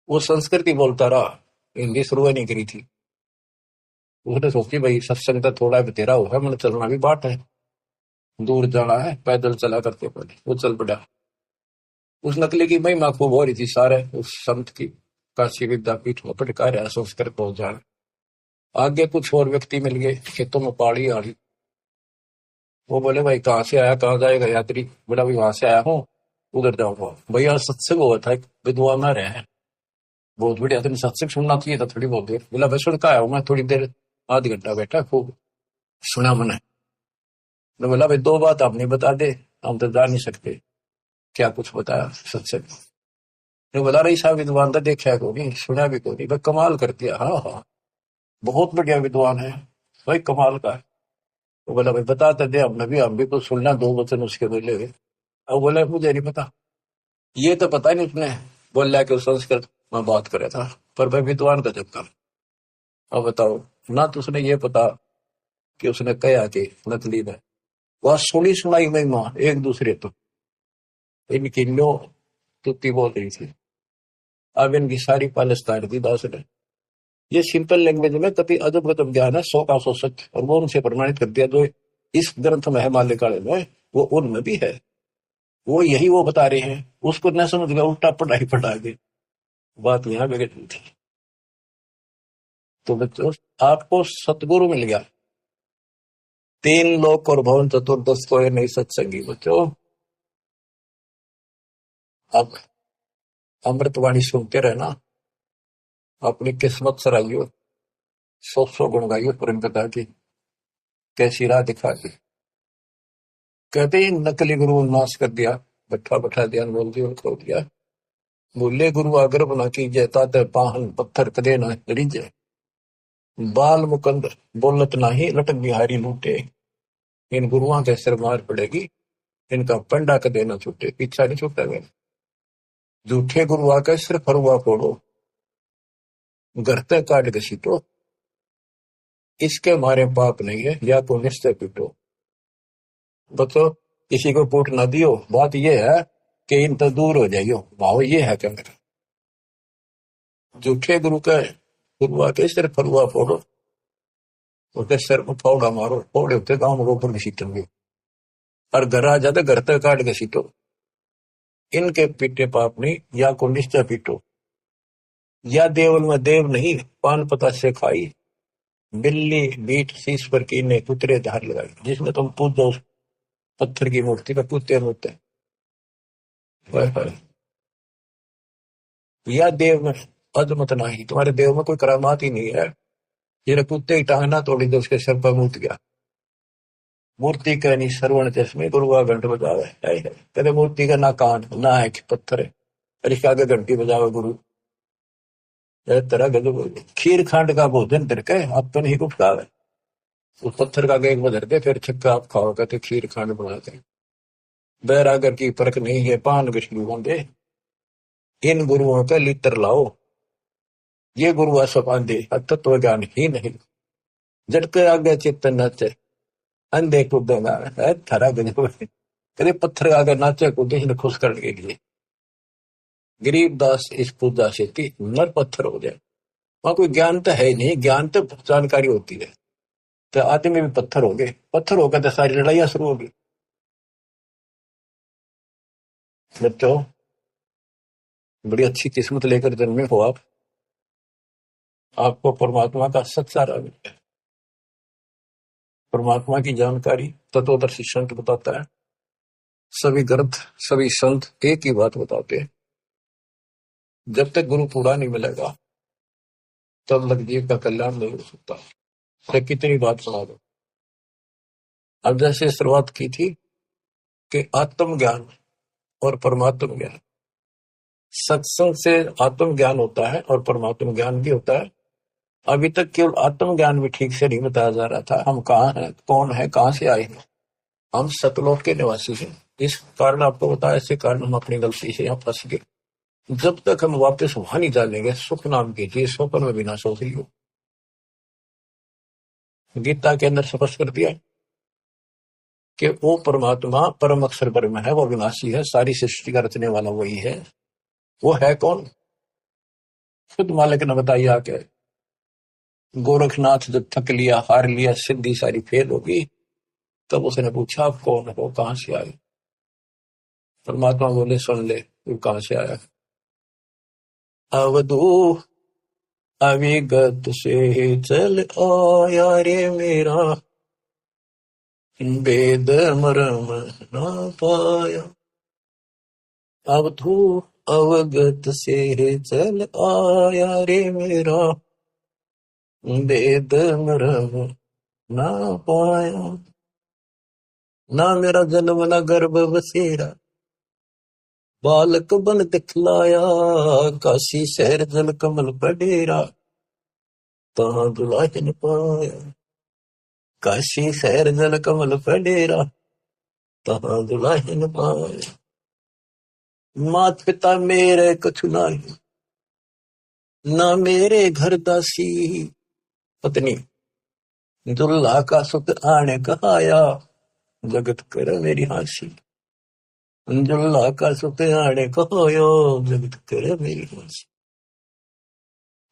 वो संस्कृत ही बोलता रहा, हिंदी शुरू नहीं करी थी। उसने सोची भाई सत्संग तो थोड़ा बतेरा होगा, मैंने चलना भी बाट है, दूर जाना है, पैदल चला करते पहले। वो चल पड़ा। उस नकली की महिमा खूब हो रही थी सारे उस संत की, काशी विद्यापीठ में पटका रहा संस्कृत पहुंच जाए। आगे कुछ और व्यक्ति मिल गए, खेतों में पाड़ी आड़ी। वो बोले भाई कहाँ से आया, कहाँ जाएगा यात्री? बोला भाई वहां से आया हूँ, उधर जाऊंगा। भैया सत्संग हुआ था, एक विद्वान आ रहे हैं, बहुत बढ़िया, तुम सत्संग सुनना चाहिए था थोड़ी बहुत देर। बोला भाई सुन का आया हूँ मैं, थोड़ी देर, आध घंटा बैठा, खूब सुना मैंने। मैं बोला भाई दो बात आप नहीं बता दे, हम तो जा नहीं सकते। क्या कुछ बताया सत्संग? ने बोला रही साहब विद्वान तो देखा को नहीं, सुना भी को नहीं, भाई कमाल कर दिया। हाँ हाँ, बहुत बढ़िया विद्वान है भाई, कमाल का है। तो बोला भाई बता तो दे, हम भी कुछ सुनना, दो वचन उसके बोले हुए। अब बोला मुझे नहीं पता। ये तो पता नहीं उसने बोला कि उस संस्कृत में बात करे था, पर भाई विद्वान का जब का। अब बताओ ना, तो उसने ये पता कि उसने कहा कि नकली में वह सुनी सुनाई महिमा एक दूसरे तो इनकी लो तुत्ती बोल रही थी। अब इनकी सारी पालिस्तान दी दास ने। ये सिंपल लैंग्वेज में कभी अजब गजब ज्ञान है, 100 का 100 सच, और वो उनसे प्रमाणित कर दिया। जो इस ग्रंथ में है माल्यकाल में, वो उनमें भी है। वो यही वो बता रहे हैं, उसको न समझ गया, उल्टा पढ़ाई पढ़ा के बात यहाँ बिगड़ गई थी। तो बच्चों, आपको सतगुरु मिल गया, तीन लोक और भवन चतुर्दश को नहीं सत्संगी बच्चों। अब अमृतवाणी सुनते रहना, अपनी किस्मत सराइयो, 100 गुण गाइयो प्रेम पिता की, कैसी राह दिखा दी। कहते ही नकली गुरु नाश कर दिया, बैठा बैठा ध्यान बोल दिया, उनको दिया। बोले गुरु आगर बना की जयता ते पाहन पत्थर कदे ना रिजे, बाल मुकंद बोलत नाही लटक बिहारी लूटे। इन गुरुओं के सिर मार पड़ेगी, इनका पंडा कदे ना छूटे, पीछा नहीं छूटा गया। झूठे गुरु आकर सिर फरुआ फोड़ो, घर ते काट घसीटो, इसके मारे पाप नहीं है, या तो निश्चय पीटो। बच्चों, किसी को फूट ना दियो, बात यह है कि इन तो दूर हो जाइयो, भाव ये है क्या मेरा। झूठे गुरु का गुरु आके सिर फरुआ फोड़ो, उसके सिर में फावड़ा मारो, फोड़े होते गांव में ऊपर घसीटेंगे, और घर आ जाते घर तक काट घसीटो, इनके पीटे पाप नहीं, या को निश्चय पीटो। या देवल में देव नहीं, पान पता से खाई, बिल्ली बीट शीश पर कीने कुतरे धार लगाई। जिसमें तुम पूजो उस पत्थर की मूर्ति पर पूजते होते, या देव में अजमत नहीं, तुम्हारे देव में कोई करामात ही नहीं है। ये कुत्ते की टांग ना तोड़ी तो उसके सर पर मूत गया। मूर्ति का नहीं श्रवण चश्मे गुरु का घंट बजावे है। कहते मूर्ति का ना कान ना है कि पत्थर है, और इसके आगे घंटी बजावे गुरु। तरह गजब खीर खांड का भोजन तिरके आप तो नहीं कुछ खावे, उस पत्थर का गेग बदर दे, फिर छक्का आप खाओ, कहते खीर खांड बनाते। बैरागर की परख नहीं है, पान विष्णु होंगे, इन गुरुओं का लित्र लाओ। ये गुरु असपांदे तत्व ज्ञान ही नहीं, झटके आगे चित्त नचे, अंधे कूदेगा थारा गजब। कभी पत्थर आगे नाचे कूदे इन्हें खुश करने के लिए। गरीब दास इस पूजा से थी नर पत्थर हो जाए। वहां कोई ज्ञान तो है ही नहीं, ज्ञान तो जानकारी होती है। तो आदमी भी पत्थर हो गए, पत्थर होकर तो सारी लड़ाइयां शुरू होगी। बच्चों, बड़ी अच्छी किस्मत लेकर जन्मे हो आप, आपको परमात्मा का सच्चा राह मिल गया। परमात्मा की जानकारी तत्वदर्शी संत बताता है। सभी ग्रंथ सभी संत एक ही बात बताते हैं, जब तक गुरु पूरा नहीं मिलेगा तब तक जीव का कल्याण नहीं हो सकता। तो कितनी बात सुना दो। अब जैसे शुरुआत की थी कि आत्म ज्ञान और परमात्म ज्ञान, सत्संग से आत्म ज्ञान होता है और परमात्म ज्ञान भी होता है। अभी तक केवल आत्म ज्ञान भी ठीक से नहीं बताया जा रहा था। हम कहाँ हैं, कौन है, कहाँ से आए हैं। हम सतलोक के निवासी हैं। इस कारण आपको बताया, ऐसे कारण हम अपनी गलती से यहाँ फंस गए। जब तक हम वापस वहां नहीं जानेंगे, सुख नाम की चीज स्वप्न में बिना सो रही हो। गीता के अंदर स्पष्ट कर दिया कि वो परमात्मा परम अक्षर ब्रह्म है, वो विनाशी है, सारी सृष्टि का रचने वाला वही है। वो है कौन? खुद मालिक ने बताइए आके। गोरखनाथ जब थक लिया, हार लिया, सिद्धि सारी फेल होगी, तब उसने पूछा आप कौन हो, कहां से आए? परमात्मा बोले सुन ले, तू कहां से आया? अवधू अविगत से चल आया रे मेरा, वेद मरम ना पाया। अवधू अवगत से चल आया रे मेरा, वेद मरम ना पाया। ना मेरा जन्म ना गर्भ बसेरा, बालक बन दिखलाया, काशी शहर जल कमल पडेरा, तहां दुलाहिन पाया। काशी शहर जल कमल पडेरा, तहां दुलाहिन पाया। मात पिता मेरे कछु नाही, ना मेरे घर दासी, पत्नी दुल्हा का सुख आने कहाया, जगत कर मेरी हासी। दुल्हा का सुख आने कहाया, जगत कर मेरी हासी।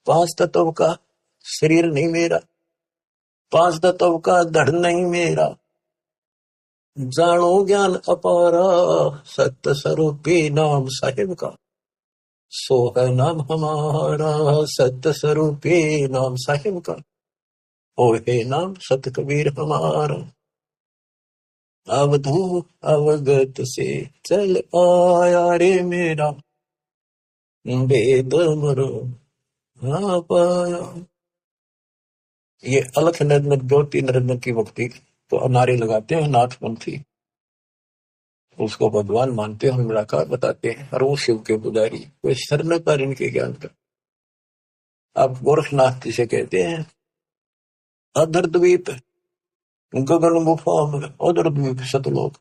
पांच तत्व का शरीर नहीं मेरा, पांच तत्व का धड़ नहीं मेरा, जानो ज्ञान अपारा, सत्य स्वरूपी नाम साहिब का, सो है नाम हमारा, सत्य स्वरूपी नाम साहिब का, ओ है नाम सत कबीर हमारा। अवधू अवगत से चल आया रे मेरा, वेद मरो ना पाया। ये अलख निरंजन ज्योति निरंजन की भक्ति तो नारे लगाते हैं नाथपंथी, उसको भगवान मानते हैं, निराकार बताते हैं, और वो शिव के पुजारी, कोई सर न पर इनके ज्ञान का। आप गोरखनाथ जिसे कहते हैं, अधर द्वीप गगन गुफा में, अधर द्वीप सतलोक,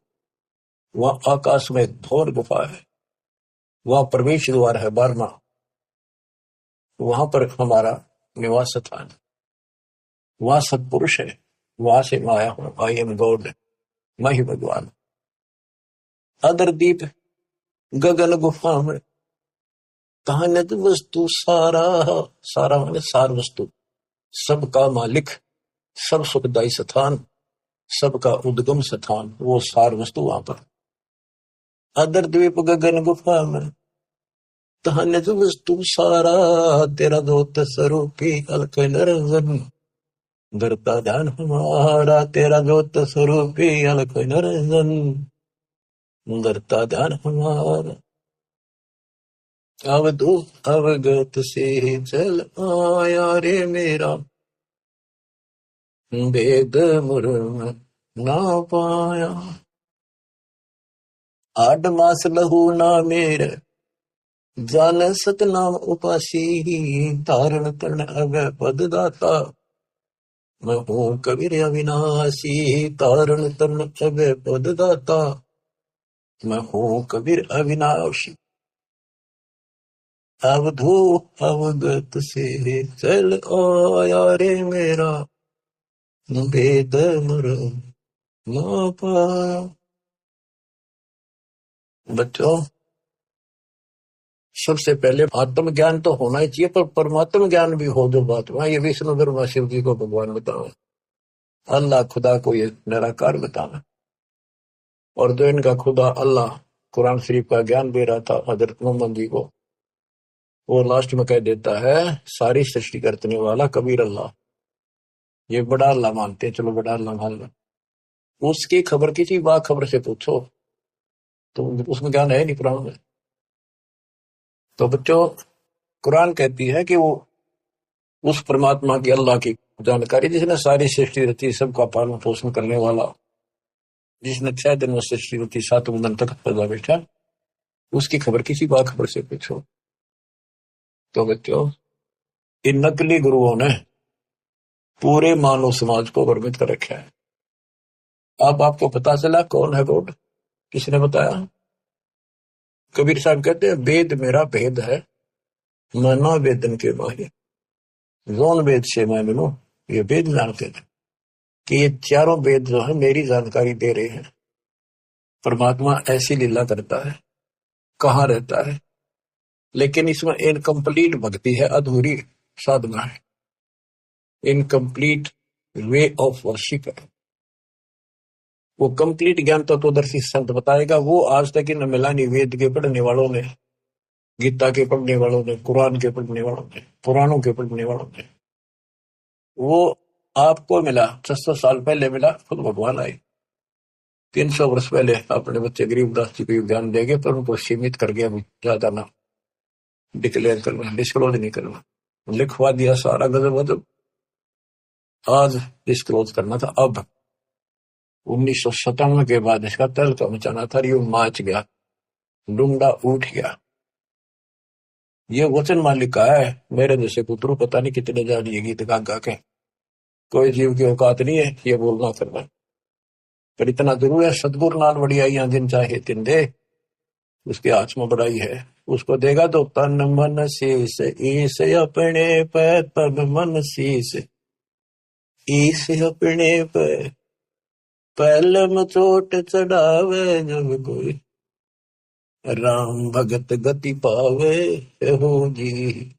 वहां आकाश में घोर गुफा है, वहां प्रवेश द्वार है 12वां, वहां पर हमारा निवास स्थान, वहां सत्पुरुष है, वहां से मैं आया हूं, आई एम गॉड, मैं ही भगवान। अधर द्वीप गगन गुफा में, कहानित वस्तु सारा, सारा माने सार वस्तु, सबका मालिक, सब सुखदायी स्थान, सबका उद्गम स्थान, वो सार वस्तु वहां पर। अदर द्वीप गगन गुफा में, तहन जो वस्तु सारा, तेरा दोत स्वरूपी अलख निरंजन, धरता ध्यान हमारा, तेरा दोत स्वरूपी अलख निरंजन, धरता ध्यान हमारा। अवधू अवगत से चल आया रे मेरा, वेद मुरम ना पाया। 8 मास लहू ना मेरे, जान सतनाम उपासी, धारण तरण अवय पद दाता, मैं हूं कबीर अविनाशी, धारण तरण अवय पद दाता, मैं हूं कबीर अविनाशी। अवधू अवगत से चल आया रे मेरा, वेद मुरम ना पाया। बच्चों, सबसे पहले आत्म ज्ञान तो होना ही चाहिए, पर परमात्म ज्ञान भी हो जो बात, वहां ये विष्णु ब्रह्मा शिव जी को भगवान बताओ, अल्लाह खुदा को ये निराकार बताना। और जो इनका खुदा अल्लाह कुरान शरीफ का ज्ञान दे रहा था हजरत मोहम्मद जी को, वो लास्ट में कह देता है सारी सृष्टि करने वाला कबीर अल्लाह, ये बड़ा अल्लाह मानते हैं, चलो बड़ा अल्लाह मान लो। उसकी खबर किसी बाखबर से पूछो तो उसमें ज्ञान है नहीं कुरान में। तो बच्चों, कुरान कहती है कि वो उस परमात्मा की, अल्लाह की जानकारी, जिसने सारी सृष्टि रची, सबका पालन पोषण करने वाला, जिसने 6 दिन में सृष्टि रची, 7वें दिन तक पैदा बैठा, उसकी खबर किसी बाखबर से पूछो। तो बच्चों, इन नकली गुरुओं ने पूरे मानव समाज को भ्रमित कर रखा है। अब आपको पता चला कौन है गॉड? किसने बताया? कबीर साहब कहते हैं, वेद मेरा भेद है, मना वेदन के माहिर। जोन वेद से मैं मिलूं, ये वेद जानते थे कि ये चारों वेद जो है मेरी जानकारी दे रहे हैं। परमात्मा ऐसी लीला करता है, कहाँ रहता है, लेकिन इसमें इनकम्प्लीट भक्ति है, अधूरी साधना है, इनकम्प्लीट वे ऑफ वर्शिप है। वो कंप्लीट ज्ञान तत्वदर्शी संत बताएगा, वो आज तक इन मिला नहीं। वेद के पढ़ने वालों ने, गीता के पढ़ने वालों ने, कुरान के पढ़ने वालों ने, पुराणों के पढ़ने वालों ने, वो आपको मिला 600 साल पहले मिला, खुद भगवान आए 300 वर्ष पहले अपने बच्चे गरीबदास जी को ज्ञान देंगे, पर उनको सीमित कर गया, ज्यादा ना डिक्लेयर करना, डिस्क्लोज नहीं करना, लिखवा दिया सारा गजब गजब। आज डिस्क्लोज करना था। अब 1997 के बाद इसका तहलका मचाना था, यूं माच गया, डूंगा उठ गया। ये वचन मालिक का है, मेरे जैसे पुत्रु पता नहीं कितने जानिए गीत गा गा के, कोई जीव की औकात नहीं है ये बोलना करना, पर इतना जरूर है, सदगुरु नाल बढ़िया जिन चाहे तिन दे, उसके हाथ में बड़ाई है, उसको देगा तो तन मन शीस, ईस अपने पे तन मन शीस, ईस अपने पे पहले में चोट चढ़ावे, जब कोई राम भगत गति पावे हो जी।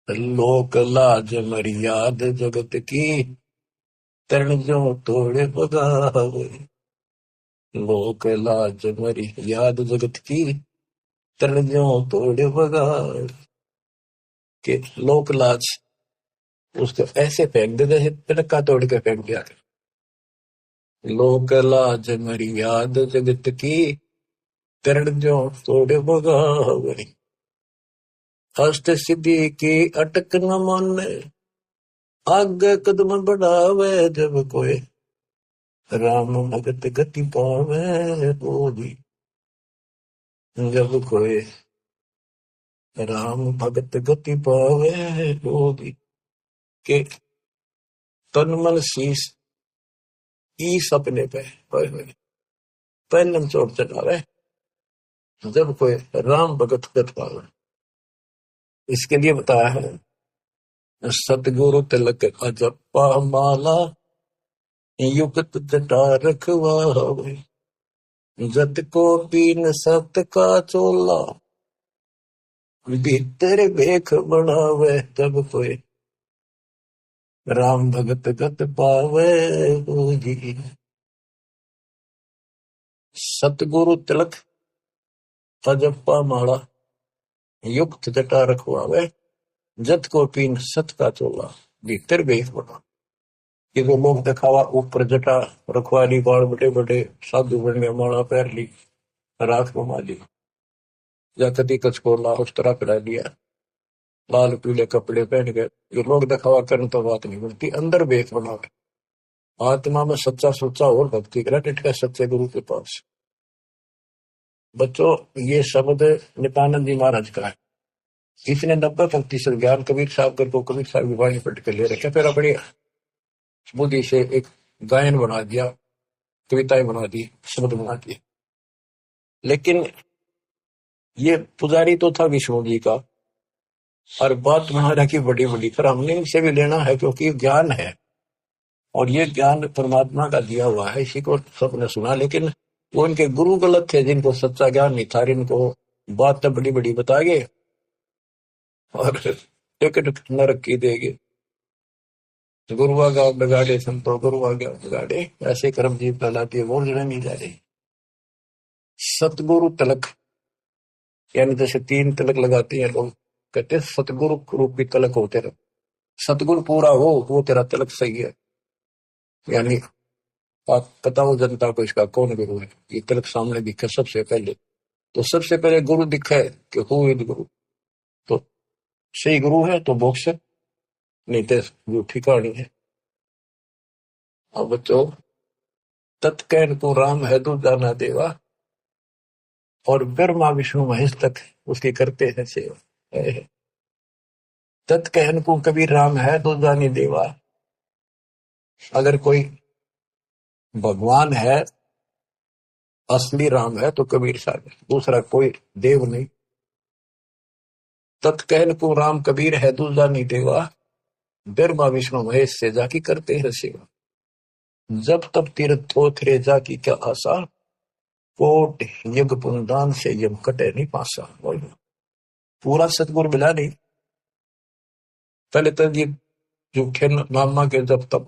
लोक लाज मर्याद जगत की, तरण जो तोड़े बगावे। लोक लाज मर्याद जगत की, तरण जो तोड़े बगावे। के लोक लाज उसको ऐसे फेंक दे जैसे तिनका तोड़ के फेंक दिया। लोक लाज मर्याद जगत की, तरण जो तोड़े बगावे। अष्ट सिद्धि की अटक न माने, आगे कदम बढ़ावे, जब कोई राम भगत गति पावे बोली। जब कोई राम भगत गति पावे बोली, के तन मन शीस ईस अपने पे पहलम चोट चढ़ावे, जब कोई राम भगत गत पावे। इसके लिए बताया है, सतगुरु तिलक अजपा माला, युक्त जटा रखवावे। जत को पीन सत का चोला, भीतर बेख बढ़ावे, जब कोई राम भगत गत पावे जी। सतगुरु तिलक अजप्पा माला, युक्त जटा रखवावे। जत को पीन सत का चोला, भीतर बेख बढ़ा। ये तो लोग दिखावा, ऊपर जटा रखवा ली, बाल बड़े बड़े साधु बन गए, माला पहन ली, राख घुमा ली, या कदी कचकोला उस तरह पिला लिया, लाल पीले कपड़े पहन गए। ये लोग दिखावा करने तो बात नहीं बनती, अंदर बेख बनावे। आत्मा में सच्चा सोचा और भक्ति करा, टिटका सच्चे गुरु के पास। बच्चों, ये शब्द नित्यानंद जी महाराज का है। इसने 90% ज्ञान कबीर साहब को कबीर साहब की वाणी पढ़ के ले रखे, फिर अपनी बुद्धि से एक गायन बना दिया, कविताएं बना दी, शब्द बना दिए। लेकिन ये पुजारी तो था विष्णु जी का, और बात महाराज की बड़ी बड़ी, पर हमने इनसे भी लेना है क्योंकि ज्ञान है, और ये ज्ञान परमात्मा का दिया हुआ है, इसी को सबने सुना। लेकिन वो इनके गुरु गलत थे, जिनको सच्चा ज्ञान नहीं था, इनको बात तो बड़ी बड़ी बताएंगे और टिकट नरक की देंगे। गुरुआ गाँव बिगाड़े संतो, गुरुआ गाँव बिगाड़े, ऐसे कर्म जीव कहलाती है, वो जड़े नहीं जा रही। सतगुरु तिलक, यानी जैसे 3 तिलक लगाते हैं लोग, कहते हैं सतगुरु रूपी तिलक हो तेरा, सतगुरु पूरा हो वो तेरा तिलक सही है। यानी आप पता हो जनता को इसका कौन गुरु है, ये तिलक सामने दिखे सबसे पहले, तो सबसे पहले गुरु दिखा है कि हु इज गुरु, तो सही गुरु है तो मोक्ष, नहीं तो झूठी कहानी है। अब बच्चों, तत्कैन तू राम है तू जाना देवा, और ब्रह्मा विष्णु महेश तक उसकी करते हैं सेवा। तत् कहन को कबीर राम है तो जानी देवा। अगर कोई भगवान है, असली राम है, तो कबीर साहब है, दूसरा कोई देव नहीं। तत् कहन को राम कबीर है तो जानी देवा। ब्रह्मा विष्णु महेश से जाकी करते हैं सेवा। जब तब तीर्थ थोथरे जाकी क्या आशा। कोट यज्ञ पुनदान से यम कटे नहीं पासा। पूरा सतगुरु मिला नहीं। पहले तो ये झूठे नामा के जब तब,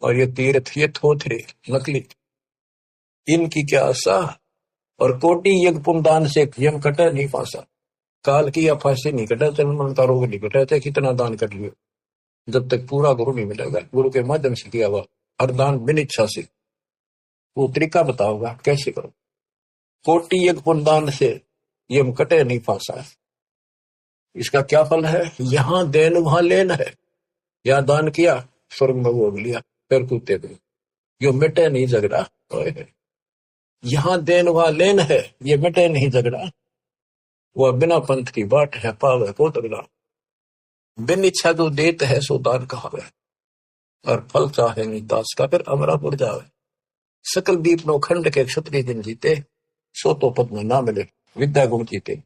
और ये तीर्थ ये थोथरे नकली, इनकी क्या आशा। और कोटि यज्ञ पुनदान से यम कटे नहीं पासा। काल की या फांसी नहीं कटा, जन्म का रोग नहीं कटा, चाहे कितना दान कर लियो, जब तक पूरा गुरु नहीं मिलेगा। गुरु के माध्यम से किया हुआ हर दान बिन इच्छा से, वो तरीका बताओगा कैसे करो। कोटि यज्ञ पुनदान से यम कटे नहीं पासा। इसका क्या फल है। यहाँ देन वहां लेन है। यहाँ दान किया, स्वर्ग में भोग लिया, फिर कूदते गए, यो मिटे नहीं झगड़ा। यहाँ देन वहां लेन है, ये मिटे नहीं झगड़ा। वह बिना पंथ की बाट है, पावे को तगड़ा। बिन इच्छा जो देत है सो दान कहावे। और फल चाहे नहीं दास का, फिर अमरापुर जावे। सकल दीप नो खंड के क्षत्रिय जिन जीते, सो तो पद में ना मिले विद्या गुण जीते।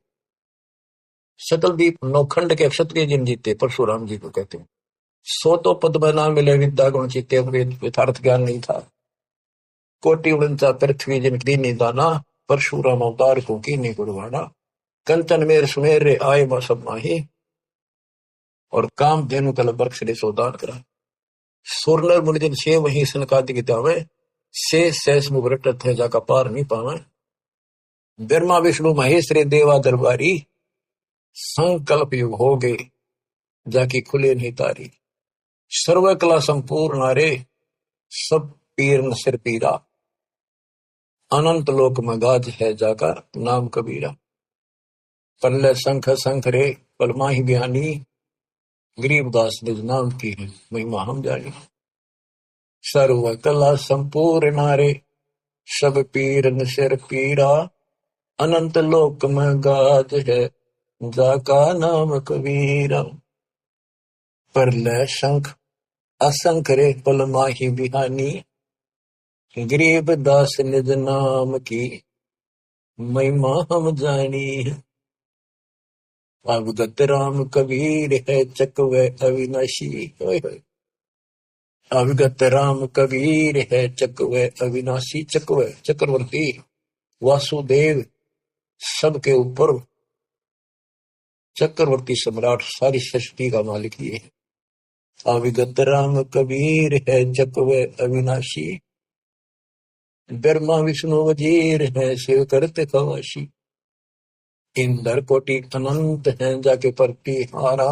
सकल दीप नौ खंड के क्षत्रिय जिन जीते, परशुराम जी को कहते हैं। सो तो पद में ना मिले विद्या गुण जीते, यथार्थ ज्ञान नहीं था। कोटि उड़नता पृथ्वी जिन दीनी दाना, परशुराम अवतार को कीनी गुरवाना। कंचन मेर सुमेर रे आए व सब माही, और काम धेनु कल बरक्ष रे सोदान करा। सुरनर मुनिजन छे वही सनकादि किताबे, से सहस मुगरटत है जाका पार नहीं पावे। ब्रह्मा विष्णु महेश रे देवा दरबारी, संकल्प युग हो गए जाकी खुले नहीं तारी। सर्व कला संपूर्ण नारे, सब पीर न सिर पीरा। अनंत लोक में गाज है जाका नाम कबीरा। पल्ले शंख शंख रे पलमाही बयानी, गरीबदास निज नाम की है महिमा हम जानी। सर्व कला संपूर्ण नारे, सब पीर न सिर पीरा। अनंत लोक में गाज है जाका नाम कबीरा। परले शंख असंख रे पल माही बिहानी, गरीब दास निज नाम की महिमा हम जानी। अवगत राम कबीर है चकवे अविनाशी। अवगत राम कबीर है चकवे अविनाशी। चकवे चक्रवर्ती, वासुदेव सबके ऊपर चक्रवर्ती सम्राट, सारी सृष्टि का मालिक ये है। अविगत राम कबीर है चकवे अविनाशी। ब्रह्मा विष्णु वजीर है शिव करते खवाशी। इंद्र कोटि अनंत है जाके परती हारा।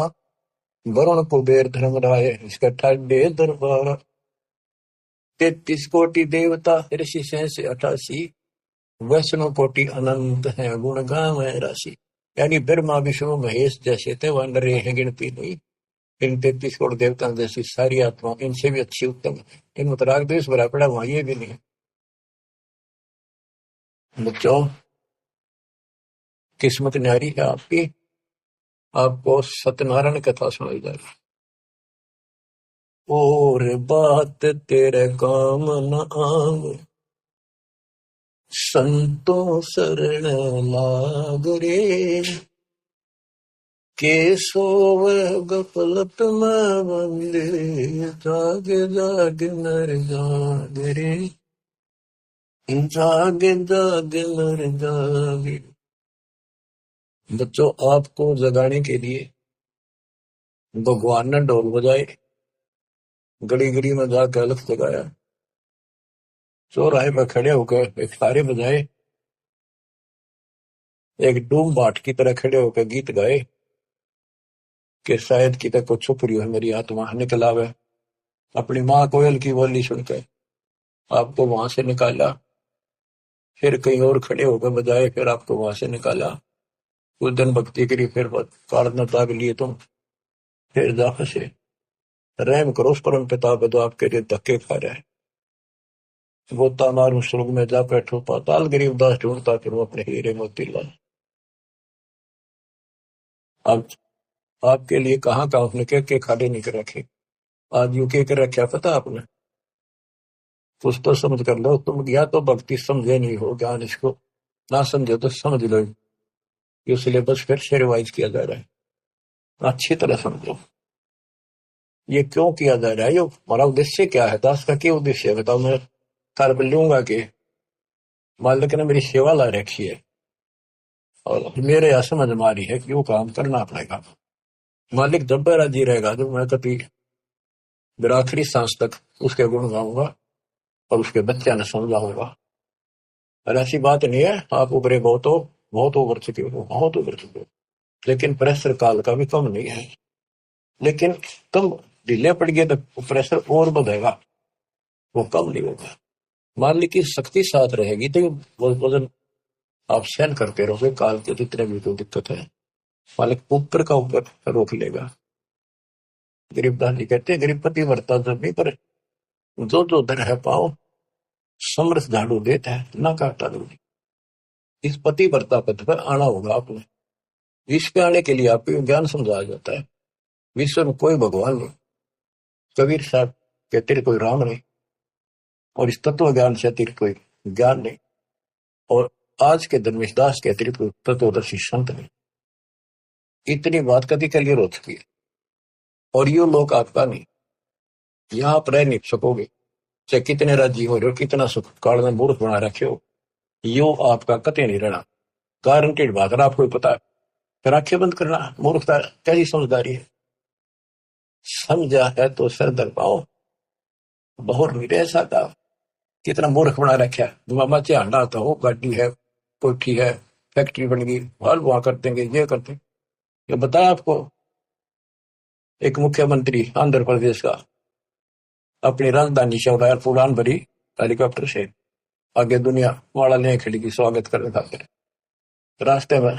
वरुण कुबेर धर्म राय इसका ठाडे दरबार। 33 कोटि देवता ऋषि 88, वैष्णव कोटि अनंत है गुण गावे राशि। यानी ब्रह्मा विष्णु महेश जैसे थे वह नरे हैं, गिनती नहीं। इन 33 करोड़ देवता जैसी सारी आत्मा इनसे भी अच्छी उत्तम है। इन राग द्वेष भरा पड़ा वहां ये भी नहीं। बच्चों, किस्मत न्यारी है आपकी। आपको सत्यनारायण कथा सुनाई जा रही। और बात तेरे काम न आवे, संतों शरण लाग रे। के सोवे गफलत में बंदे, जाग जाग नर जाग रे। जाग जाग नर जाग। बच्चों, आपको जगाने के लिए भगवान ने ढोल बजाए, गड़ी गड़ी में जाकर अलग जगाया। चौराहे पर खड़े होकर एक तारे बजाए, एक डूम बाट की तरह खड़े होकर गीत गाए कि शायद कितने को छुप रही है मेरी आत्मा, निकल आवे। अपनी माँ कोयल की बोली सुनकर आपको वहां से निकाला। फिर कहीं और खड़े होकर बजाए, फिर आपको वहां से निकाला। कुछ दिन भक्ति करी, फिर काढ़ना ताक लिए तुम, फिर जा फंसे। रहम करो उस परम पिता पे, तो आपके लिए धक्के खा रहा है। गोता मारूं स्वर्ग में जा बैठो पाताल, गरीबदास ढूंढता फिरूं अपने हीरे मोतीलाल। अब आपके लिए कहाँ का उसने के खाड़े नहीं कर रखे। आज यू के रखे पता आपने? कुछ तो समझ कर लो तुम, या तो भक्ति समझे नहीं हो, ज्ञान इसको ना समझे तो समझ लो। ये सिलेबस फिर से रिवाइज किया जा रहा है, अच्छी तरह समझो ये क्यों किया जा रहा है, ये हमारा उद्देश्य क्या है, दास का क्या उद्देश्य है बताओ। मैं कर लूंगा कि मालिक ने मेरी सेवा ला रखी है और मेरे यहाँ समझ में आ रही है कि वो काम करना पड़ेगा। मालिक जब राजी रहेगा, जब मैं कभी मेरा आखिरी सांस तक उसके गुण गाऊंगा और उसके बच्चे ने समझाऊंगा। और ऐसी बात नहीं है आप उभरे बहुत हो, बहुत उभर चुके हो, बहुत उभर चुके हो, लेकिन प्रेशर काल का भी कम नहीं है। लेकिन तुम ढीले पड़ गए तो प्रेशर और बढ़ेगा, वो कम नहीं होगा। मालिक की शक्ति साथ रहेगी तो वो वजन आप सहन करते रहोगे, काल के जितने भी कोई दिक्कत है मालिक ऊपर का ऊपर रोक लेगा। गरीबदास जी कहते हैं गरीबपति वर्ता जब भी पर जो जो दर है पाओ, समरस झाड़ू देता है ना काटा दूरी। इस पति वर्ता पद पर आना होगा आपने। विश्व पे आने के लिए आपको ज्ञान समझाया जाता है। विश्व में कोई भगवान नहीं, कबीर साहब कहते हैं कोई राम नहीं, और इस तत्व ज्ञान से अतिरिक्त कोई ज्ञान नहीं। और आज के धर्मेश दास के अतिरिक्त कोई तत्वदर्शी संत नहीं। इतनी बात कभी क्लियर हो चुकी है। और ये लोग आपका नहीं, यहाँ आप रह नहीं सकोगे, चाहे कितने राजी हो रहे हो, कितना सुख काल में मूर्ख बना रखे हो, यो आपका कते नहीं रहना। गारंटेड बात है, आपको पता है। फिर आंखें बंद करना मूर्खता, कैसी समझदारी है। समझा है तो सर दर पाओ, बहुत नहीं रह सकता। कितना मूर्ख बना रखा है। मामा हंडा तो हो, गाड़ी है, कोठी है, फैक्ट्री बन गई, हल वहां कर देंगे, ये करते। ये बताया आपको, एक मुख्यमंत्री आंध्र प्रदेश का अपनी राजधानी से उड़ान भरी हेलीकॉप्टर से, आगे दुनिया वाला ले खड़ी की स्वागत करने खातिर। रास्ते में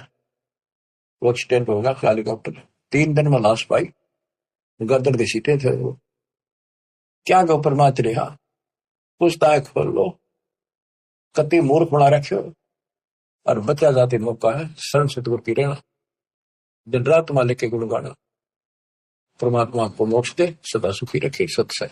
वो एक्सीडेंट होगा हेलीकॉप्टर, 3 दिन में लाश पाई, गर्दन के सीटे थे वो। क्या गो परमाच रहा, पूछता है खोल लो, कति मूर्ख बना रखे हो। और बचा जाते मौका है शरण से दूर की रहना, दिन रात मालिक के गुण गाना। परमात्मा आपको मोक्ष दे, सदा सुखी रखे, सत्संग।